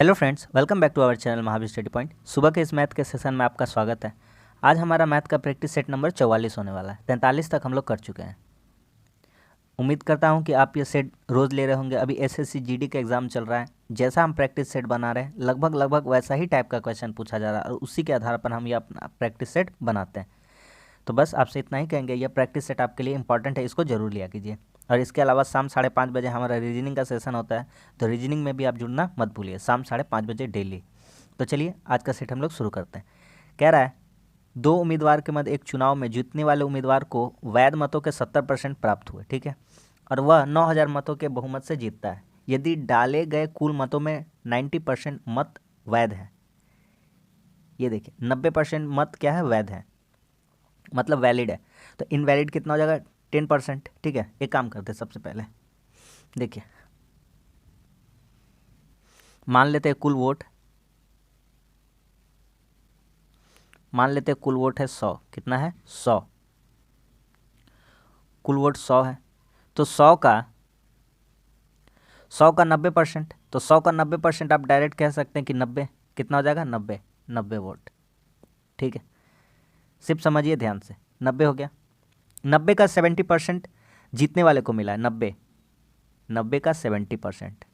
Hello friends, welcome back to our channel Mahavir study point. सुबह के इस मैथ के सेशन में आपका स्वागत है। आज हमारा मैथ का प्रैक्टिस सेट नंबर 44 होने वाला है। 43 तक हम लोग कर चुके हैं। उम्मीद करता हूं कि आप ये सेट रोज़ ले रहे होंगे। अभी एसएससी जीडी का एग्ज़ाम चल रहा है। जैसा हम प्रैक्टिस सेट बना रहे हैं लगभग वैसा ही टाइप का क्वेश्चन पूछा जा रहा है और उसी के आधार पर हम ये अपना प्रैक्टिस सेट बनाते हैं। तो बस आपसे इतना ही कहेंगे, यह प्रैक्टिस सेट आपके लिए इंपॉर्टेंट है, इसको जरूर लिया कीजिए। और इसके अलावा शाम 5:30 बजे हमारा रीजनिंग का सेशन होता है, तो रीजनिंग में भी आप जुड़ना मत भूलिए, शाम 5:30 बजे डेली। तो चलिए आज का सेट हम लोग शुरू करते हैं। कह रहा है, दो उम्मीदवार के मध्य एक चुनाव में जीतने वाले उम्मीदवार को वैध मतों के 70% प्राप्त हुए, ठीक है, और वह 9,000 मतों के बहुमत से जीतता है। यदि डाले गए कुल मतों में 90% मत वैध है, ये देखिए 90% मत क्या है, वैध है, मतलब वैलिड है। तो इनवैलिड कितना हो जाएगा, 10%। ठीक है, एक काम करते हैं, सबसे पहले देखिए, मान लेते हैं कुल वोट, मान लेते हैं कुल वोट है 100। कितना है, 100। कुल वोट 100 है, तो 100 का 90%, तो 100 का 90% आप डायरेक्ट कह सकते हैं कि 90। कितना हो जाएगा, 90 वोट। ठीक है, सिर्फ समझिए ध्यान से, 90 हो गया। 90 का 70% जीतने वाले को मिला है। 90 का 70%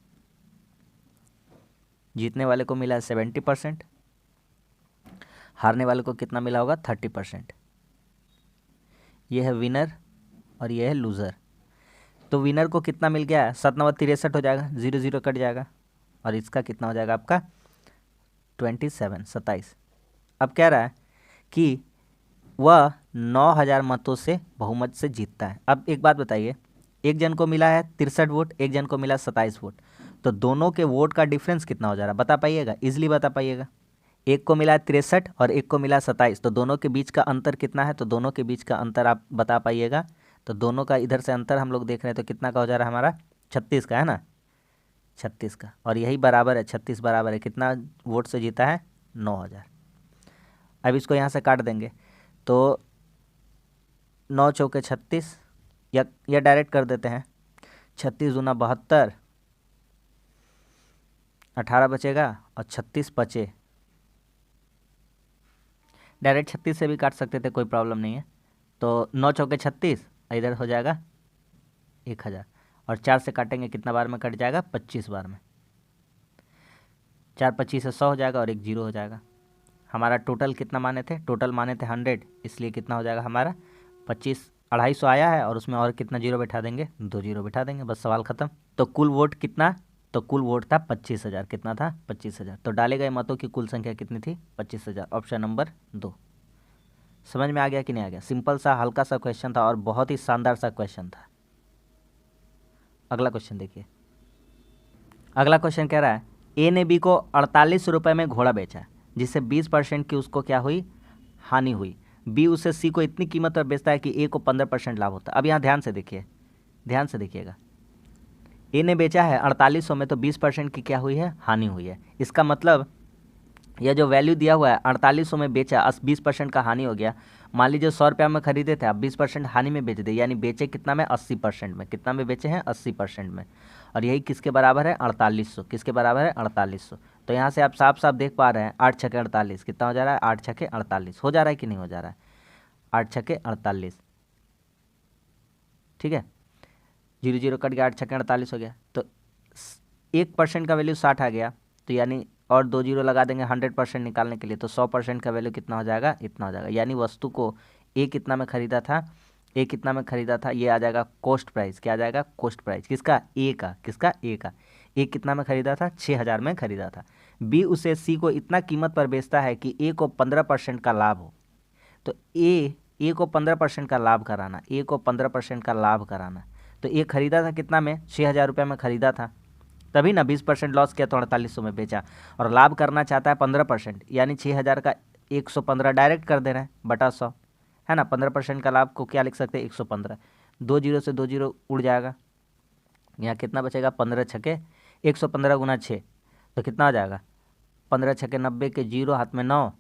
जीतने वाले को मिला है 70%। हारने वाले को कितना मिला होगा, 30%। ये है विनर और ये है लूज़र। तो विनर को कितना मिल गया है, 7 9 63 हो जाएगा, 0 0 कट जाएगा, और इसका कितना हो जाएगा आपका 27। अब कह रहा है कि वह 9,000 मतों से बहुमत से जीतता है। अब एक बात बताइए, एक जन को मिला है 63 वोट, एक जन को मिला 27 वोट, तो दोनों के वोट का डिफरेंस कितना हो जा रहा है, बता पाइएगा, इजिली बता पाइएगा। एक को मिला 63 और एक को मिला 27, तो दोनों के बीच का अंतर कितना है, तो दोनों के बीच का अंतर आप बता पाइएगा। तो दोनों का इधर से अंतर हम लोग देख रहे हैं, तो कितना का हो जा रहा है हमारा, 36 का है ना, 36 का। और यही बराबर है, 36 बराबर है कितना वोट से जीता है, 9,000। अब इसको यहाँ से काट देंगे, तो 9 चौके 36, या डायरेक्ट कर देते हैं, 36 दूना 72, 18 बचेगा और 36 बचे। डायरेक्ट 36 से भी काट सकते थे, कोई प्रॉब्लम नहीं है। तो 9 चौके 36, इधर हो जाएगा 1,000, और 4 से काटेंगे कितना बार में कट जाएगा, 25 बार में। 4 25 से 100 हो जाएगा और एक 0 हो जाएगा। हमारा टोटल कितना माने थे, टोटल माने थे 100, इसलिए कितना हो जाएगा हमारा 25। 250 आया है और उसमें और कितना जीरो बैठा देंगे, 2 जीरो बैठा देंगे, बस सवाल खत्म। तो कुल वोट कितना, तो कुल वोट था 25,000। कितना था, 25,000। तो डाले गए मतों की कुल संख्या कितनी थी, 25,000। Option number 2। समझ में आ गया कि नहीं आ गया, सिंपल सा हल्का सा क्वेश्चन था और बहुत ही शानदार सा क्वेश्चन था। अगला क्वेश्चन देखिए, अगला क्वेश्चन कह रहा है, ए ने बी को 48 रुपये में घोड़ा बेचा, जिससे 20% की उसको क्या हुई, हानि हुई। बी उसे सी को इतनी कीमत पर बेचता है कि ए को 15% लाभ होता है। अब यहाँ ध्यान से देखिए, ध्यान से देखिएगा, ए ने बेचा है 4800 में, तो 20% की क्या हुई है, हानि हुई है। इसका मतलब यह जो वैल्यू दिया हुआ है 4800 में बेचा, 20% का हानि हो गया। मान लीजिए 100 रुपया में खरीदे थे, अब 20% हानि में बेच दे, यानी बेचे कितना में, 80% में। कितना में बेचे हैं, 80% में। और यही किसके बराबर है, 4800। किसके बराबर है, 4800। तो यहाँ से आप साफ साफ देख पा रहे हैं, 8 छके 48 कितना हो जा रहा है, 8 छके 48 हो जा रहा है कि नहीं हो जा रहा है, 8 छके 48। ठीक है, 0 0 कट गया, 8 छके 48 हो गया। तो 1% का वैल्यू 60 आ गया, तो यानी और 2 जीरो लगा देंगे 100% निकालने के लिए, तो 100% का वैल्यू कितना हो जाएगा, इतना हो जाएगा। यानी वस्तु को ए कितना में खरीदा था, ए कितना में खरीदा था, ये आ जाएगा कॉस्ट प्राइस। क्या आ जाएगा, कॉस्ट प्राइस किसका, ए का। किसका, ए का। ए कितना में खरीदा था, 6,000 में खरीदा था। बी उसे सी को इतना कीमत पर बेचता है कि ए को 15% का लाभ हो। तो ए को 15% का लाभ कराना, ए को 15% का लाभ कराना। तो ए खरीदा था कितना में, 6,000 रुपये में खरीदा था, तभी ना 20% लॉस किया तो 4800 में बेचा। और लाभ करना चाहता है 15%, यानी 6,000 का 115 डायरेक्ट कर दे रहे हैं बटा 100, है ना। 15% का लाभ को क्या लिख सकते हैं, 115। 2 जीरो से 2 जीरो उड़ जाएगा, यहाँ कितना बचेगा, 15 छके 115 गुना 6, तो कितना आ जाएगा, 15 छके 90 के जीरो, हाथ में 9,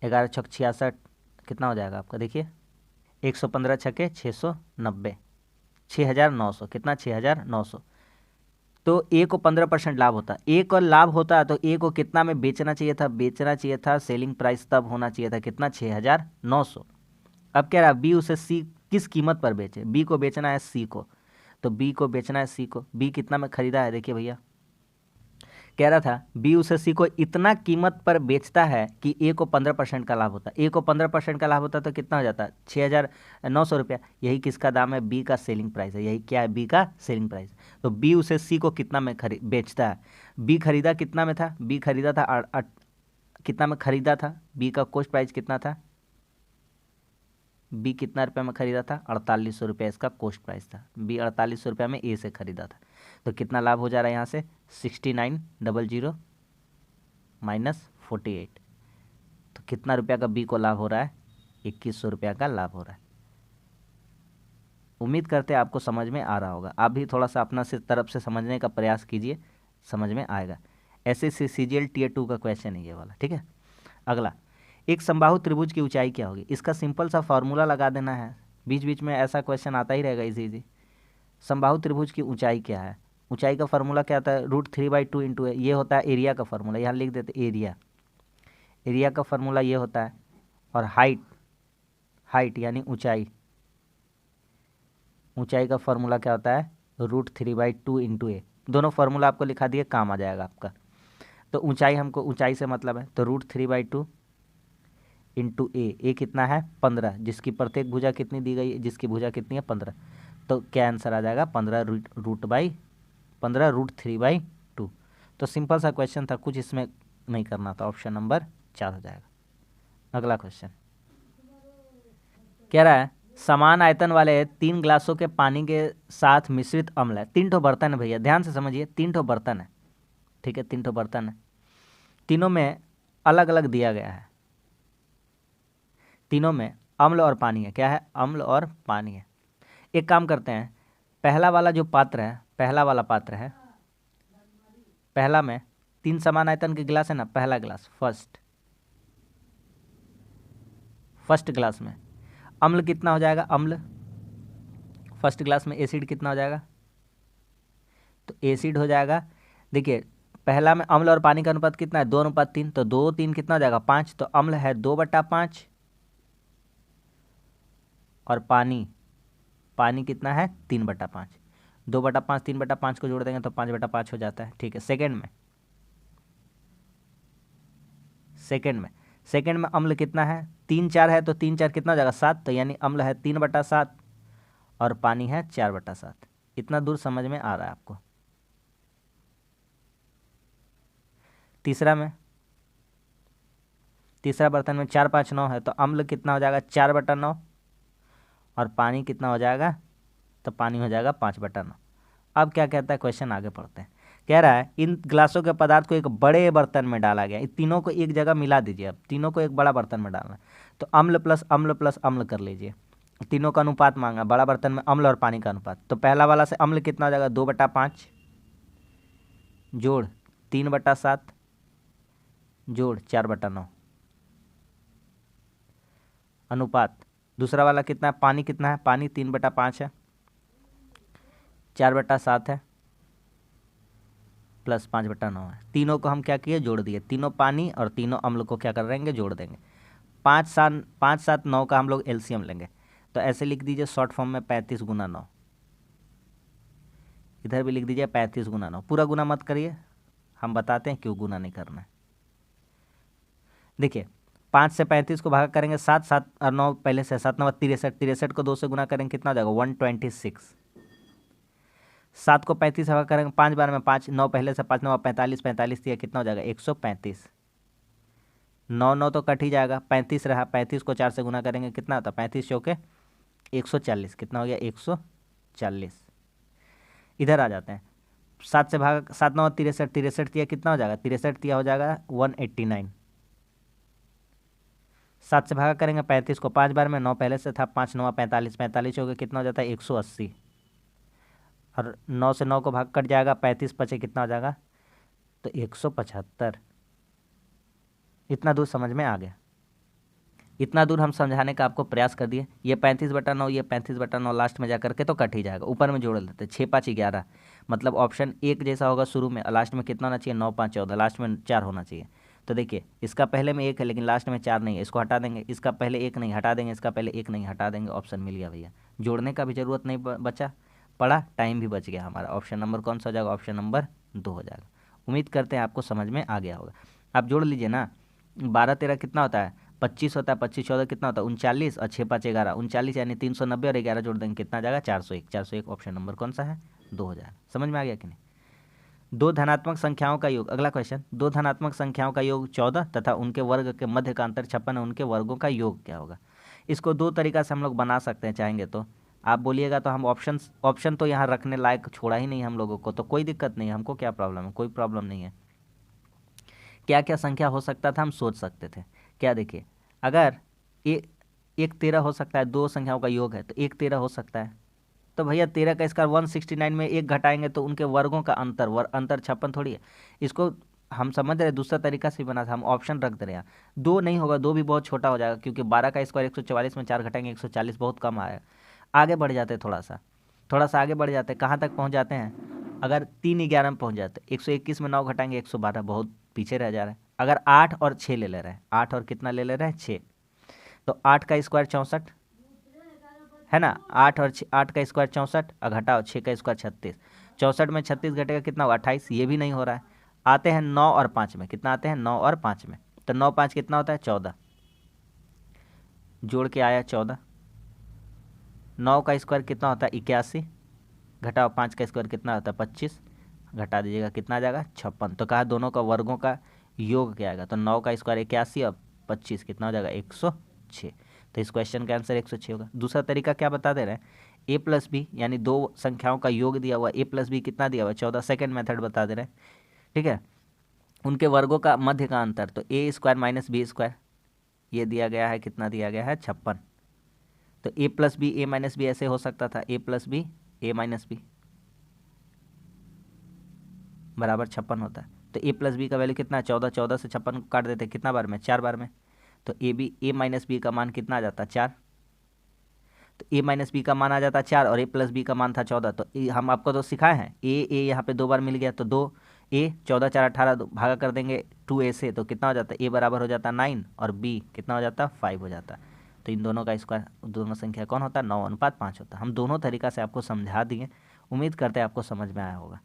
11 छक 66, कितना हो जाएगा आपका, देखिए 115 छके 690, 6,900। कितना, 6,900। तो ए को 15% लाभ होता, ए को लाभ होता तो ए को कितना में बेचना चाहिए था, बेचना चाहिए था, सेलिंग प्राइस तब होना चाहिए था कितना, 6,900। अब कह रहा बी उसे सी किस कीमत पर बेचे, बी को बेचना है सी को, तो बी को बेचना है सी को, बी कितना में खरीदा है, देखिए भैया कह रहा था बी उसे सी को इतना कीमत पर बेचता है कि ए को 15% का लाभ होता, ए को 15% का लाभ होता तो कितना हो जाता, 6,900 रुपया। यही किसका दाम है, बी का सेलिंग प्राइस है, यही क्या है, बी का सेलिंग प्राइस। तो बी उसे सी को कितना में बेचता है, बी खरीदा कितना में था, बी खरीदा था कितना में खरीदा था, बी का कॉस्ट प्राइस कितना था, बी कितना रुपये में खरीदा था, 4800 रुपया इसका कॉस्ट प्राइस था, बी 4800 रुपया में ए से खरीदा था। तो कितना लाभ हो जा रहा है यहाँ से, 6900 माइनस 48, तो कितना रुपया का बी को लाभ हो रहा है, 2100 रुपया का लाभ हो रहा है। उम्मीद करते हैं आपको समझ में आ रहा होगा, आप भी थोड़ा सा अपना से तरफ से समझने का प्रयास कीजिए, समझ में आएगा। ऐसे CGL Tier 2 का क्वेश्चन है ये वाला, ठीक है। अगला, एक समबाहु त्रिभुज की ऊंचाई क्या होगी, इसका सिंपल सा फॉर्मूला लगा देना है, बीच बीच में ऐसा क्वेश्चन आता ही रहेगा इजी। समबाहु त्रिभुज की ऊंचाई क्या है, ऊंचाई का फॉर्मूला क्या आता है, √3/2 इंटू ये होता है एरिया का फॉर्मूला, यहाँ लिख देते एरिया, एरिया का फॉर्मूला ये होता है, और हाइट यानी ऊंचाई, ऊंचाई का फॉर्मूला क्या होता है, √3/2 इंटू ए। दोनों फॉर्मूला आपको लिखा दिए, काम आ जाएगा आपका। तो ऊंचाई, हमको ऊंचाई से मतलब है, तो √3/2 इंटू ए कितना है, 15, जिसकी प्रत्येक भुजा कितनी दी गई है, जिसकी भुजा कितनी है 15, तो क्या आंसर आ जाएगा, 15 √3/2। तो सिंपल सा क्वेश्चन था, कुछ इसमें नहीं करना था, ऑप्शन नंबर 4 हो जाएगा। अगला क्वेश्चन कह रहा है समान आयतन वाले 3 ग्लासों के पानी के साथ मिश्रित अम्ल है, 3 ठो बर्तन है भैया, ध्यान से समझिए, 3 ठो बर्तन है, ठीक है, 3 ठो बर्तन है, तीनों में अलग अलग दिया गया है, तीनों में अम्ल और पानी है, क्या है, अम्ल और पानी है। एक काम करते हैं, पहला वाला जो पात्र है, पहला वाला पात्र है, पहला में 3 समान आयतन के गिलास है ना, पहला गिलास फर्स्ट ग्लास में अम्ल कितना हो जाएगा, अम्ल फर्स्ट ग्लास में, एसिड कितना हो जाएगा, तो एसिड हो जाएगा। देखिए पहला में अम्ल और पानी का अनुपात कितना है, 2:3, तो 2 3 कितना हो जाएगा, 5, तो अम्ल है 2/5, और पानी कितना है, 3/5, 2/5 3/5 को जोड़ देंगे तो 5/5 हो जाता है, ठीक है। सेकेंड में अम्ल कितना है, 3 4 है, तो 3 4 कितना हो जाएगा, 7, तो यानी अम्ल है 3/7 और पानी है 4/7। इतना दूर समझ में आ रहा है आपको। तीसरा बर्तन में 4 5 9 है, तो अम्ल कितना हो जाएगा, 4/9, और पानी कितना हो जाएगा, तो पानी हो जाएगा 5/9। अब क्या कहता है क्वेश्चन, आगे पढ़ते हैं। कह रहा है इन ग्लासों के पदार्थ को एक बड़े बर्तन में डाला गया, इन तीनों को एक जगह मिला दीजिए, अब तीनों को एक बड़ा बर्तन में डालना है, तो अम्ल प्लस अम्ल कर लीजिए, तीनों का अनुपात मांगा, बड़ा बर्तन में अम्ल और पानी का अनुपात, तो पहला वाला से अम्ल कितना हो जाएगा, 2/5 जोड़ 3/7 जोड़ 4/9 अनुपात, दूसरा वाला कितना है, पानी कितना है, पानी 3/5 है, 4/7 है, प्लस 5/9 है। तीनों को हम क्या किए, जोड़ दिए, तीनों पानी और तीनों अम्ल को क्या कर देंगे, जोड़ देंगे। 5 7 9 का हम लोग एलसीएम लेंगे, तो ऐसे लिख दीजिए शॉर्ट फॉर्म में 35 × 9, इधर भी लिख दीजिए 35 × 9, पूरा गुना मत करिए, हम बताते हैं क्यों गुना नहीं करना है। देखिए 5 से 35 को भागा करेंगे 7 7 और 9 पहले से 7 9 63, 63 को 2 से गुना करेंगे कितना हो जाएगा, 126। 7 को 35 से भागा करेंगे 5 बार में 5, 9 पहले से 5 9 45, 45 दिया कितना हो जाएगा, 135। 9 9 तो कट ही जाएगा, 35 रहा, 35 को 4 से गुना करेंगे कितना होता है, 35 चौके 140, कितना हो गया, 140। इधर आ जाते हैं, 7 से भागा 7 9 63, 63 दिया कितना हो जाएगा, 63 दिया हो जाएगा 189। 7 से भागा करेंगे 35 को 5 बार में, 9 पहले से था, 5 9 45, 45 हो गया कितना हो जाता है, 180, और 9 से 9 को भाग कट जाएगा, 35 पचे कितना हो जाएगा, तो 175। इतना दूर समझ में आ गया, इतना दूर हम समझाने का आपको प्रयास कर दिए। ये 35/9, ये 35/9 लास्ट में जा करके तो कट ही जाएगा, ऊपर में जोड़ लेते, 6 5 11, मतलब ऑप्शन एक जैसा होगा शुरू में, लास्ट में कितना होना चाहिए, 9 5 14, लास्ट में 4 होना चाहिए। तो देखिए इसका पहले में 1 है लेकिन लास्ट में 4 नहीं है, इसको हटा देंगे, इसका पहले 1 नहीं हटा देंगे, इसका पहले 1 नहीं हटा देंगे, ऑप्शन मिल गया भैया। जोड़ने का भी जरूरत नहीं बचा पड़ा, टाइम भी बच गया हमारा। ऑप्शन नंबर कौन सा हो जाएगा, ऑप्शन नंबर 2 हो जाएगा। उम्मीद करते हैं आपको समझ में आ गया होगा। आप जोड़ लीजिए ना, 12 13 कितना होता है, 25 होता है, 25 14 कितना होता है, 39, और 6 5 11, 39 यानी 390, और 11 जोड़ देंगे कितना जाएगा, 401। 401 ऑप्शन नंबर कौन सा है, 2 हो जाएगा। समझ में आ गया कि नहीं। दो धनात्मक संख्याओं का योग, अगला क्वेश्चन, दो धनात्मक संख्याओं का योग 14 तथा उनके वर्ग के मध्य का अंतर 56 है, उनके वर्गों का योग क्या होगा। इसको दो तरीका से हम लोग बना सकते हैं चाहेंगे तो। आप बोलिएगा तो हम ऑप्शन तो यहाँ रखने लायक छोड़ा ही नहीं हम लोगों को, तो कोई दिक्कत नहीं है, हमको क्या प्रॉब्लम है, कोई प्रॉब्लम नहीं है। क्या क्या संख्या हो सकता था हम सोच सकते थे। क्या देखिए, अगर एक 13 हो सकता है, दो संख्याओं का योग है तो 1 13 हो सकता है। तो भैया 13 का स्क्वायर 169 में 1 घटाएंगे तो उनके वर्गों का अंतर, अंतर 56 थोड़ी है। इसको हम समझ रहे, दूसरा तरीका से बना था, हम ऑप्शन रख दे रहे हैं। 2 नहीं होगा, 2 भी बहुत छोटा हो जाएगा, क्योंकि 12 का स्क्वायर 144 में 4 घटाएंगे 140, बहुत कम आएगा। आगे बढ़ जाते थोड़ा सा आगे बढ़ जाते, कहाँ तक पहुँच जाते हैं, अगर 3 11 में पहुँच जाते, 121 में 9 घटाएंगे 112, बहुत पीछे रह जा रहा है। अगर 8 और 6 ले रहे हैं, 8 और कितना ले रहे हैं, 6, तो 8 का स्क्वायर 64 है ना, 8 और 8 का स्क्वायर 64, और घटाओ 6 का स्क्वायर 36, 64 में 36 घटेगा कितना होगा, 28, ये भी नहीं हो रहा है। आते हैं 9 और 5 में, कितना आते हैं, 9 और 5 में, तो 9 5 कितना होता है, 14, जोड़ के आया 14। 9 का स्क्वायर कितना होता है, 81, घटाओ 5 का स्क्वायर कितना होता है, 25, घटा दीजिएगा कितना आ जाएगा, 56। तो कहा दोनों का वर्गों का योग क्या आएगा, तो 9 का स्क्वायर 81 और 25 कितना हो जाएगा, 106। तो इस क्वेश्चन का आंसर 106 होगा। दूसरा तरीका क्या बता दे रहे हैं, ए प्लस बी, यानी दो संख्याओं का योग दिया हुआ, ए प्लस बी कितना दिया हुआ, 14, सेकेंड मेथड बता दे रहे हैं, ठीक है। उनके वर्गों का मध्य का अंतर, तो ए स्क्वायर माइनस बी स्क्वायर, ये दिया गया है, कितना दिया गया है, 56। तो ए प्लस बी ए माइनस बी ऐसे हो सकता था, ए प्लस बी ए माइनस बी बराबर 56 होता है। तो ए प्लस बी का वैल्यू कितना है, 14, 14 से 56 को काट देते कितना बार में, 4 बार में। तो ए माइनस बी का मान कितना आ जाता है, 4। तो ए माइनस बी का मान आ जाता है 4, और ए प्लस बी का मान था 14। तो हम आपको तो सिखाए हैं, ए यहाँ पे 2 बार मिल गया, तो 2 ए 14 4 18 भागा कर देंगे 2 से, तो कितना हो जाता है, ए बराबर हो जाता है 9, और बी कितना हो जाता है, 5 हो जाता है। तो इन दोनों का स्क्वायर, दोनों संख्या कौन होता है, 9:5 होता है। हम दोनों तरीका से आपको समझा दिए, उम्मीद करते हैं आपको समझ में आया होगा।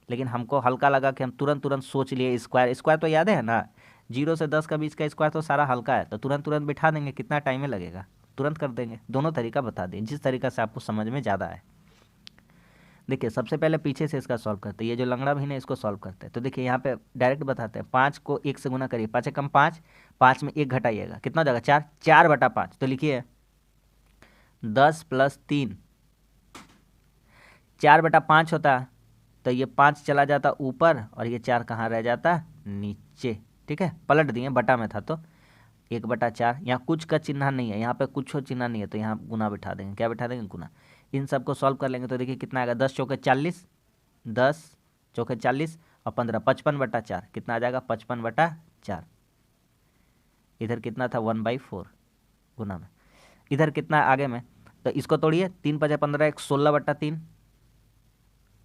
लेकिन हमको हल्का लगा कि हम तुरंत सोच लिए, स्क्वायर तो याद है ना, 0 से 10 का बीच का स्क्वायर तो सारा हल्का है, तो तुरंत बिठा देंगे, कितना टाइम में लगेगा, तुरंत कर देंगे। दोनों तरीका बता दें, जिस तरीका से आपको समझ में ज़्यादा आए। देखिए सबसे पहले पीछे से इसका सॉल्व करते हैं, ये जो लंगड़ा भी है इसको सॉल्व करते हैं। तो देखिए यहाँ पे डायरेक्ट बताते हैं, 5 को 1 से गुना करिए, 5 कम 5, 5 में 1 घटाइएगा कितना हो जाएगा, 4, 4/5। तो लिखिए 10 + 3, 4/5 होता है, तो ये 5 चला जाता ऊपर, और ये 4 कहाँ रह जाता, नीचे, ठीक है। पलट दिए, बटा में था तो 1/4, यहाँ कुछ का चिन्ह नहीं है, यहाँ पे कुछ चिन्ह नहीं है, तो यहाँ गुना बिठा देंगे, क्या बिठा देंगे, गुना। इन सबको सॉल्व कर लेंगे तो देखिए कितना आएगा, 10 चौके 40, 10 चौके 40 और 15, 55/4 कितना आ जाएगा, 55/4। इधर कितना था, 1/4 गुना में। इधर कितना है आगे में, तो इसको तोड़िए, 3 5 15, 16/3,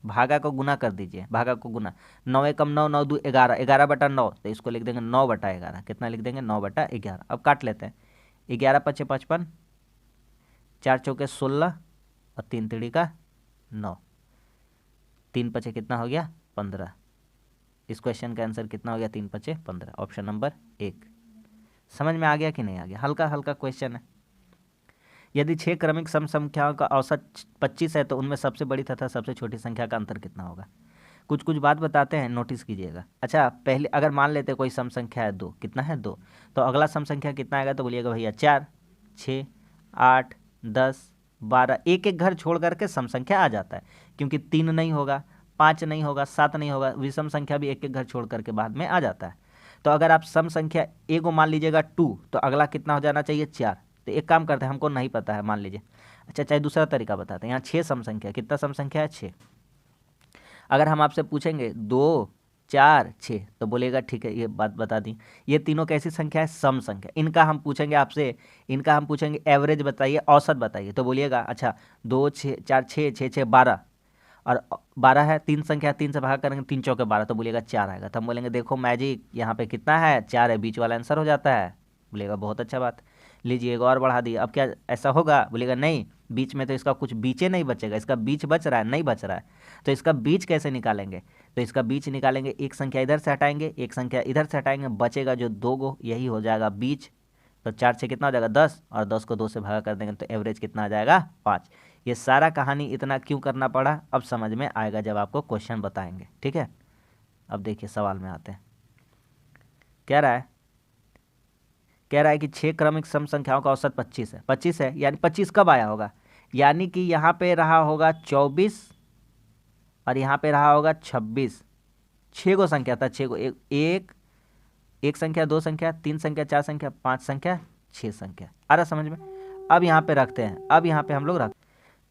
भागा को गुना कर दीजिए, भागा को गुना, 9 1 9, 9 2 11, 11/9, तो इसको लिख देंगे 9/11, कितना लिख देंगे, 9/11। अब काट लेते हैं, 11 5 55, 4 चौके 16 और 3 3 का 9, 3 5 कितना हो गया, 15। इस क्वेश्चन का आंसर कितना हो गया, 3 5 15, ऑप्शन नंबर 1। समझ में आ गया कि नहीं आ गया, हल्का हल्का क्वेश्चन है। यदि 6 क्रमिक सम संख्याओं का औसत 25 है तो उनमें सबसे बड़ी तथा सबसे छोटी संख्या का अंतर कितना होगा। कुछ बात बताते हैं, नोटिस कीजिएगा। अच्छा, पहले अगर मान लेते कोई सम संख्या है 2, कितना है 2, तो अगला सम संख्या कितना आएगा, तो बोलिएगा भैया 4 6 8 10 12, एक एक घर छोड़ करके सम संख्या आ जाता है, क्योंकि 3 नहीं होगा, 5 नहीं होगा, 7 नहीं होगा, विषम संख्या भी एक एक घर छोड़ करके बाद में आ जाता है। तो अगर आप सम संख्या ए को मान लीजिएगा 2, तो अगला कितना हो जाना चाहिए, 4। तो एक काम करते हैं, हमको नहीं पता है, मान लीजिए, अच्छा चाहे दूसरा तरीका बताते हैं, यहाँ 6 सम संख्या, कितना सम संख्या है, 6। अगर हम आपसे पूछेंगे 2 4 6, तो बोलेगा ठीक है, ये बात बता दी, ये तीनों कैसी संख्या है, सम संख्या। इनका हम पूछेंगे आपसे, इनका हम पूछेंगे एवरेज बताइए, औसत बताइए, तो बोलिएगा अच्छा 2 6 4 6 6 6 12, और 12 है, 3 संख्या 3 से भाग करेंगे, 3 चौके 12, तो बोलिएगा 4 आएगा। तो हम बोलेंगे देखो मैजिक यहाँ पे कितना है, 4 है, बीच वाला आंसर हो जाता है। बोलेगा बहुत अच्छा बात, लीजिए एक और बढ़ा दिए। अब क्या ऐसा होगा, बोलेगा नहीं, बीच में तो इसका कुछ बीचे नहीं बचेगा, इसका बीच बच रहा है, नहीं बच रहा है, तो इसका बीच कैसे निकालेंगे। तो इसका बीच निकालेंगे, एक संख्या इधर से हटाएंगे, एक संख्या इधर से हटाएंगे, बचेगा जो 2 गो, यही हो जाएगा बीच। तो 4 से कितना हो जाएगा 10, और 10 को 2 से भागा कर देंगे तो एवरेज कितना आ जाएगा 5। ये सारा कहानी इतना क्यों करना पड़ा, अब समझ में आएगा जब आपको क्वेश्चन बताएंगे, ठीक है। अब देखिए सवाल में आते हैं। कह रहा है कि 6 क्रमिक सम संख्याओं का औसत 25 है। 25 है यानी 25 कब आया होगा, यानी कि यहाँ पे रहा होगा 24 और यहाँ पे रहा होगा 26। 6 को संख्या था, 6 को, एक संख्या, 2 संख्या, 3 संख्या, 4 संख्या, 5 संख्या, 6 संख्या। आ रहा समझ में। अब यहाँ पे रखते हैं, अब यहाँ पे हम लोग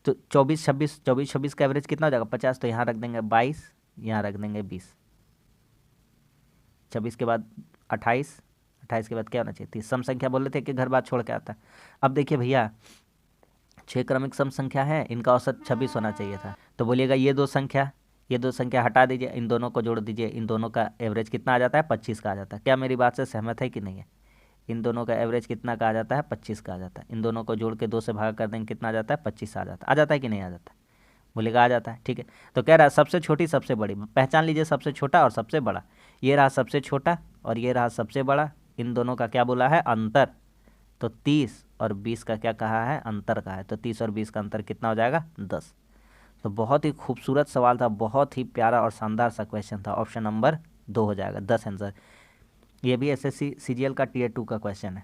तो 24 26, 24 26 का एवरेज कितना हो जाएगा 50, तो यहाँ रख देंगे 22, यहाँ रख देंगे 20। 26 के बाद 28, 28 के बाद क्या होना चाहिए 30। सम संख्या बोल रहे थे कि घर बात छोड़ के आता है। अब देखिए भैया 6 क्रमिक सम संख्या है, इनका औसत 26 होना चाहिए था, तो बोलिएगा ये दो संख्या हटा दीजिए, इन दोनों को जोड़ दीजिए, इन दोनों का एवरेज कितना आ जाता है 25 का आ जाता है। क्या मेरी बात से सहमत है कि नहीं है। इन दोनों का एवरेज कितना का आ जाता है 25 का आ जाता है। इन दोनों को जोड़ के 2 से भाग कर देंगे, कितना आ जाता है 25 आ जाता है कि नहीं आ जाता है, बोलेगा आ जाता है, ठीक है। तो कह रहा है सबसे छोटी सबसे बड़ी, पहचान लीजिए सबसे छोटा और सबसे बड़ा। ये रहा सबसे छोटा और ये रहा सबसे बड़ा, इन दोनों का क्या बोला है अंतर, तो 30 और 20 का क्या कहा है अंतर का है, तो 30 और 20 का अंतर कितना हो जाएगा 10। तो बहुत ही खूबसूरत सवाल था, बहुत ही प्यारा और शानदार सा क्वेश्चन था। ऑप्शन नंबर 2 हो जाएगा 10 आंसर। ये भी एसएससी सीजीएल का टियर 2 का क्वेश्चन है।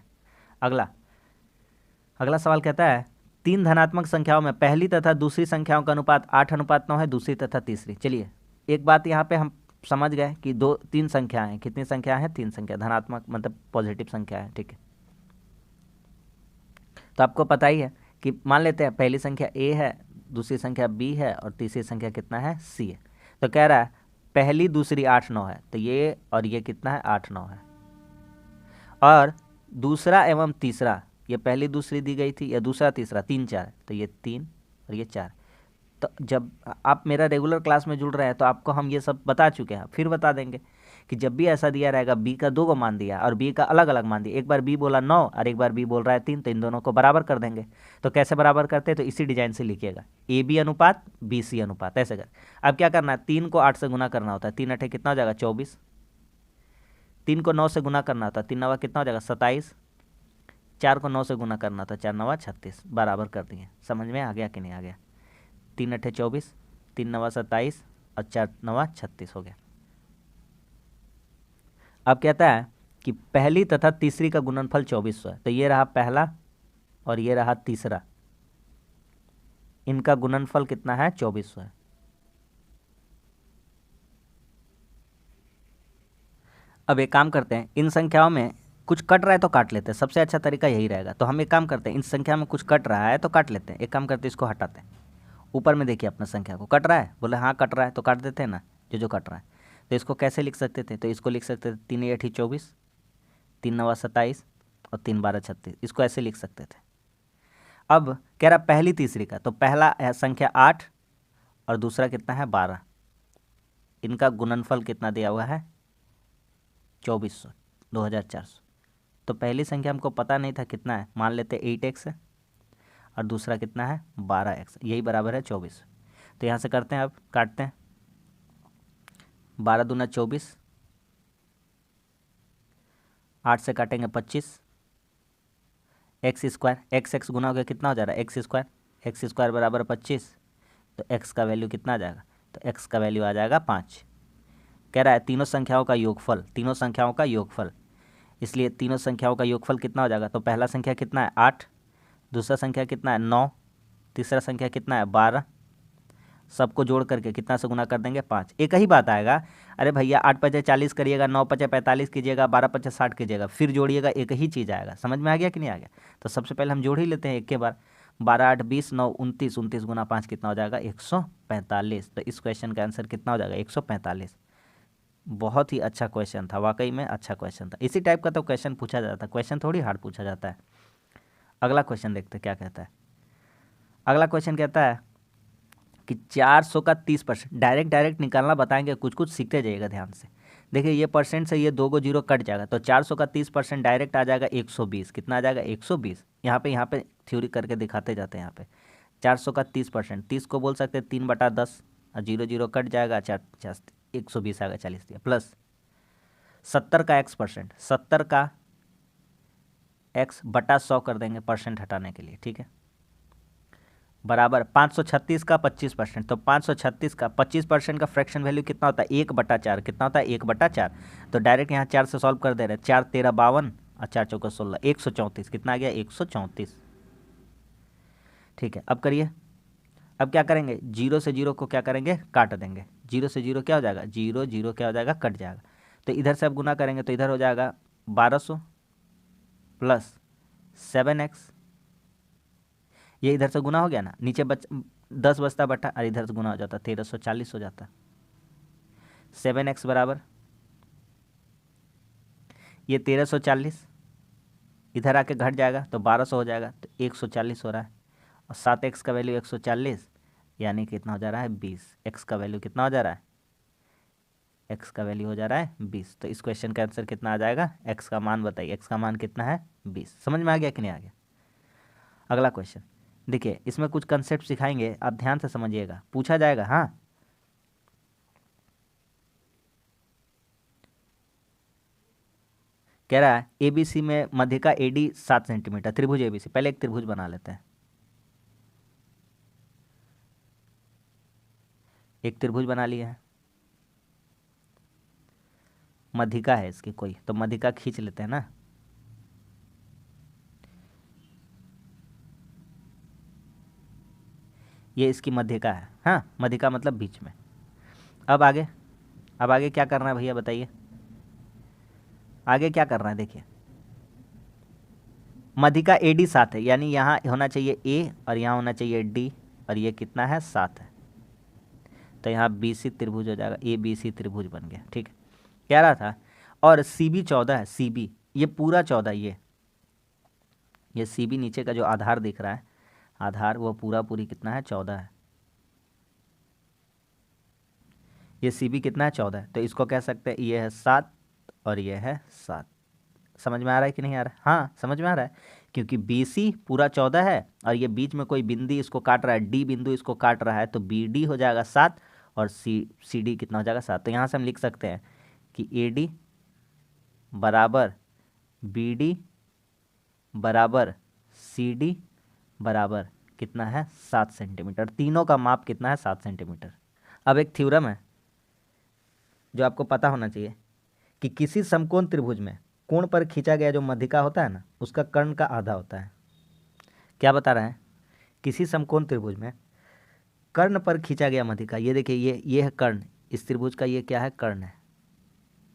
अगला सवाल कहता है 3 धनात्मक संख्याओं में पहली तथा दूसरी संख्याओं का अनुपात 8:9 है, दूसरी तथा तीसरी। चलिए एक बात यहाँ पे हम समझ गए कि 3 संख्या हैं, कितनी संख्या है 3 संख्या, धनात्मक मतलब पॉजिटिव संख्या है, ठीक है। तो आपको पता ही है कि मान लेते हैं पहली संख्या ए है, दूसरी संख्या बी है और तीसरी संख्या कितना है सी है। तो कह रहा है पहली दूसरी 8 9 है, तो ये और ये कितना है 8 9 है, और दूसरा एवं तीसरा, ये पहली दूसरी दी गई थी, या दूसरा तीसरा 3 4, तो ये 3 और ये 4। तो जब आप मेरा रेगुलर क्लास में जुड़ रहे हैं तो आपको हम ये सब बता चुके हैं, फिर बता देंगे कि जब भी ऐसा दिया रहेगा बी का 2 को मान दिया और बी का अलग अलग मान दिया, एक बार बी बोला 9 और एक बार बी बोल रहा है 3, तो इन दोनों को बराबर कर देंगे। तो कैसे बराबर करते हैं, तो इसी डिजाइन से लिखिएगा, ए बी अनुपात बी सी अनुपात, ऐसे कर। अब क्या करना है, 3 को 8 से गुना करना होता है, 3 8 कितना हो जाएगा 24। 3 को 9 से गुना करना होता है, 3 9 कितना हो जाएगा 27। 4 को 9 से गुना करना था, 4 9 36, बराबर कर दिए। समझ में आ गया कि नहीं आ गया। 3 8 24, 3 9 27 और 4 9 36 हो गया। अब कहता है कि पहली तथा तीसरी का गुणनफल 2400 है, तो ये रहा पहला और ये रहा तीसरा, इनका गुणनफल कितना है 2400 है। अब एक काम करते हैं, इन संख्याओं में कुछ कट रहा है तो काट लेते हैं, सबसे अच्छा तरीका यही रहेगा। तो हम एक काम करते हैं, इन संख्या में कुछ कट रहा है तो काट लेते हैं। एक काम करते हैं, इसको हटाते हैं, ऊपर में देखिए अपना संख्या को, कट रहा है, बोले हाँ कट रहा है, तो काट देते हैं ना जो कट रहा है। तो इसको कैसे लिख सकते थे, तो इसको लिख सकते थे 3 8 24, 3 9 27 और 3 12 36, इसको ऐसे लिख सकते थे। अब कह रहा पहली तीसरी का, तो पहला है संख्या 8 और दूसरा कितना है 12, इनका गुणनफल कितना दिया हुआ है 2400, 2400। तो पहली संख्या हमको पता नहीं था कितना है, मान लेते 8x है और दूसरा कितना है 12x, यही बराबर है 24। तो यहाँ से करते हैं, अब काटते हैं, 12 दूना 24, 8 से काटेंगे 25, एक्स स्क्वायर, एक्स एक्स गुना हो गया कितना हो जा रहा है एक्स स्क्वायर बराबर 25, तो एक्स का वैल्यू कितना आ जाएगा, तो एक्स का वैल्यू आ जाएगा 5। कह रहा है तीनों संख्याओं का योगफल, तीनों संख्याओं का योगफल, इसलिए तीनों संख्याओं का योगफल कितना हो जाएगा, तो पहला संख्या कितना है 8, दूसरा संख्या कितना है 9, तीसरा संख्या कितना है 12, सबको जोड़ करके कितना से गुना कर देंगे 5। एक ही बात आएगा, अरे भैया 8 5 40 करिएगा, 9 5 45 कीजिएगा, 12 5 60 कीजिएगा, फिर जोड़िएगा, एक ही चीज़ आएगा। समझ में आ गया कि नहीं आ गया। तो सबसे पहले हम जोड़ ही लेते हैं एक के बार, 12 8 20 9 29, 29 गुना 5 कितना हो जाएगा 145। तो इस क्वेश्चन का आंसर कितना हो जाएगा 145। बहुत ही अच्छा क्वेश्चन था, वाकई में अच्छा क्वेश्चन था। इसी टाइप का तो क्वेश्चन पूछा जाता है, क्वेश्चन थोड़ी हार्ड पूछा जाता है। अगला क्वेश्चन देखते क्या कहता है। अगला क्वेश्चन कहता है कि 400 का 30%, डायरेक्ट निकालना बताएंगे, कुछ कुछ सीखते जाइएगा ध्यान से। देखिए ये परसेंट से ये 2 को जीरो कट जाएगा, तो 400 का 30% डायरेक्ट आ जाएगा 120। कितना आ जाएगा 120। यहाँ पे थ्योरी करके दिखाते जाते हैं। यहाँ पे 400 का 30%, 30 को बोल सकते हैं 3/10, और जीरो जीरो कट जाएगा, 120 आएगा, 40 दिया, प्लस 70 का x%, 70 का x/100 कर देंगे परसेंट हटाने के लिए, ठीक है, बराबर 536 का 25%। तो 536 का 25% का फ्रैक्शन वैल्यू कितना होता है 1/4। कितना होता है 1/4। तो डायरेक्ट यहाँ 4 से सॉल्व कर दे रहे हैं, 4 तेरह 52 और 4 चौका 16, 134। कितना आ गया 134। ठीक है, अब करिए। अब क्या करेंगे, जीरो से जीरो को क्या करेंगे, काट देंगे। जीरो से जीरो क्या हो जाएगा, जीरो जीरो क्या हो जाएगा, कट जाएगा। तो इधर से अब गुना करेंगे तो इधर हो जाएगा 1200 प्लस 7x। ये इधर से गुना हो गया ना, नीचे 10 बचता बटा, और इधर से गुना हो जाता 1340 हो जाता। 7x बराबर ये 1340, इधर आके घट जाएगा तो 1200 हो जाएगा, तो 140 हो रहा है। और 7x का वैल्यू 140, यानी कितना हो जा रहा है 20। x का वैल्यू कितना हो जा रहा है, x का वैल्यू हो जा रहा है 20। तो इस क्वेश्चन का आंसर कितना आ जाएगा, x का मान बताइए, x का मान कितना है 20। समझ में आ गया कि नहीं आ गया। अगला क्वेश्चन देखिए, इसमें कुछ कंसेप्ट सिखाएंगे, आप ध्यान से समझिएगा, पूछा जाएगा। हाँ, कह रहा है एबीसी में मध्य का एडी 7 सेंटीमीटर, त्रिभुज एबीसी। पहले एक त्रिभुज बना लेते हैं। एक त्रिभुज बना लिया है, मध्यिका है इसकी कोई, तो मध्यिका खींच लेते हैं ना। ये इसकी मध्यिका है। हाँ, मध्यिका मतलब बीच में। अब आगे क्या करना है भैया बताइए, आगे क्या करना है। देखिए मध्यिका एडी 7 है, यानी यहाँ होना चाहिए ए और यहाँ होना चाहिए डी, और ये कितना है 7 है। तो यहाँ बीसी त्रिभुज हो जाएगा, ए बी सी त्रिभुज बन गया। ठीक है, कह रहा था। और सी बी 14 है, सी बी ये पूरा 14, ये सी बी नीचे का जो आधार दिख रहा है, आधार वो पूरा पूरी कितना है 14 है। ये सी बी कितना है 14 है, तो इसको कह सकते हैं ये है 7 और ये है 7। समझ में आ रहा है कि नहीं आ रहा है। हाँ समझ में आ रहा है, क्योंकि बी सी पूरा 14 है और ये बीच में कोई बिंदी इसको काट रहा है, डी बिंदु इसको काट रहा है, तो बी डी हो जाएगा 7 और सी डी कितना हो जाएगा 7। तो यहाँ से हम लिख सकते हैं कि ए डी बराबर बी डी बराबर सी डी बराबर कितना है 7 सेंटीमीटर। तीनों का माप कितना है 7 सेंटीमीटर। अब एक थ्योरम है जो आपको पता होना चाहिए कि किसी समकोण त्रिभुज में कोण पर खींचा गया जो मध्यिका होता है ना, उसका कर्ण का आधा होता है। क्या बता रहे हैं, किसी समकोण त्रिभुज में कर्ण पर खींचा गया मध्यिका, ये देखिए ये है कर्ण, इस त्रिभुज का ये क्या है कर्ण है,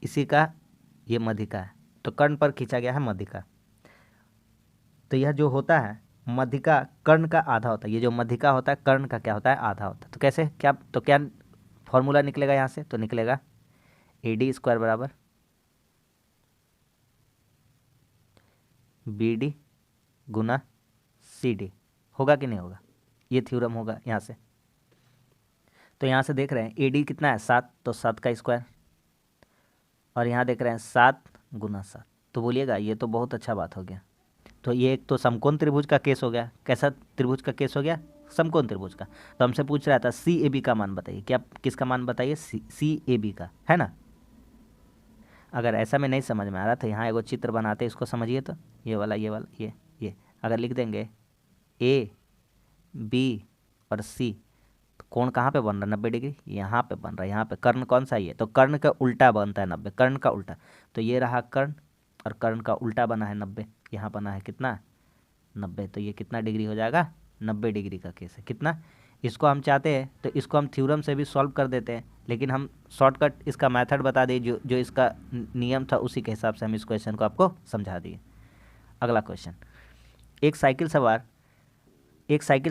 इसी का ये मध्यिका है, तो कर्ण पर खींचा गया है मध्यिका। तो यह जो होता है मध्यिका कर्ण का आधा होता है, ये जो मध्यिका होता है कर्ण का क्या होता है आधा होता है। तो कैसे क्या फॉर्मूला निकलेगा यहाँ से, तो निकलेगा ए डी स्क्वायर बराबर बी डी गुना सी डी। होगा कि नहीं होगा, ये थ्योरम होगा यहाँ से। तो यहाँ से देख रहे हैं ए डी कितना है 7, तो 7 का स्क्वायर, और यहाँ देख रहे हैं 7 गुना 7। तो बोलिएगा ये तो बहुत अच्छा बात हो गया। तो ये एक तो समकोण त्रिभुज का केस हो गया। कैसा त्रिभुज का केस हो गया, समकोण त्रिभुज का। तो हमसे पूछ रहा था सी ए बी का मान बताइए, क्या किसका मान बताइए, सी ए बी का, है ना। अगर ऐसा में नहीं समझ में आ रहा तो यहाँ एगो चित्र बनाते, इसको समझिए। तो ये वाला ये अगर लिख देंगे ए बी और सी, तो कोण कहाँ पे बन रहा है 90 डिग्री, यहाँ पे बन रहा है। यहाँ पे कर्ण कौन सा ही है, तो कर्ण का उल्टा बनता है 90, कर्ण का उल्टा। तो ये रहा कर्ण, और कर्ण का उल्टा बना है 90, यहाँ बना है कितना 90। तो ये कितना डिग्री हो जाएगा 90 डिग्री का केस है। कितना, इसको हम चाहते हैं तो इसको हम थ्योरम से भी सॉल्व कर देते हैं, लेकिन हम शॉर्टकट इसका मेथड बता दें, जो इसका नियम था उसी के हिसाब से हम इस क्वेश्चन को आपको समझा दिए। अगला क्वेश्चन, एक साइकिल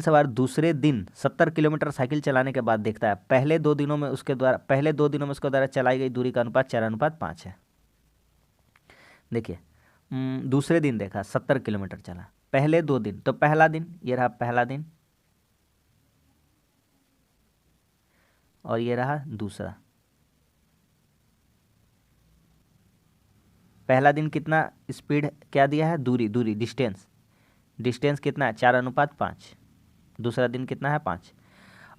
सवार दूसरे दिन 70 किलोमीटर साइकिल चलाने के बाद देखता है पहले 2 दिनों में उसके द्वारा चलाई गई दूरी का अनुपात 4:5 है। देखिए दूसरे दिन देखा 70 किलोमीटर चला, पहले 2 दिन, तो पहला दिन ये रहा पहला दिन, और ये रहा दूसरा। पहला दिन कितना स्पीड क्या दिया है, दूरी डिस्टेंस कितना है 4:5। दूसरा दिन कितना है 5।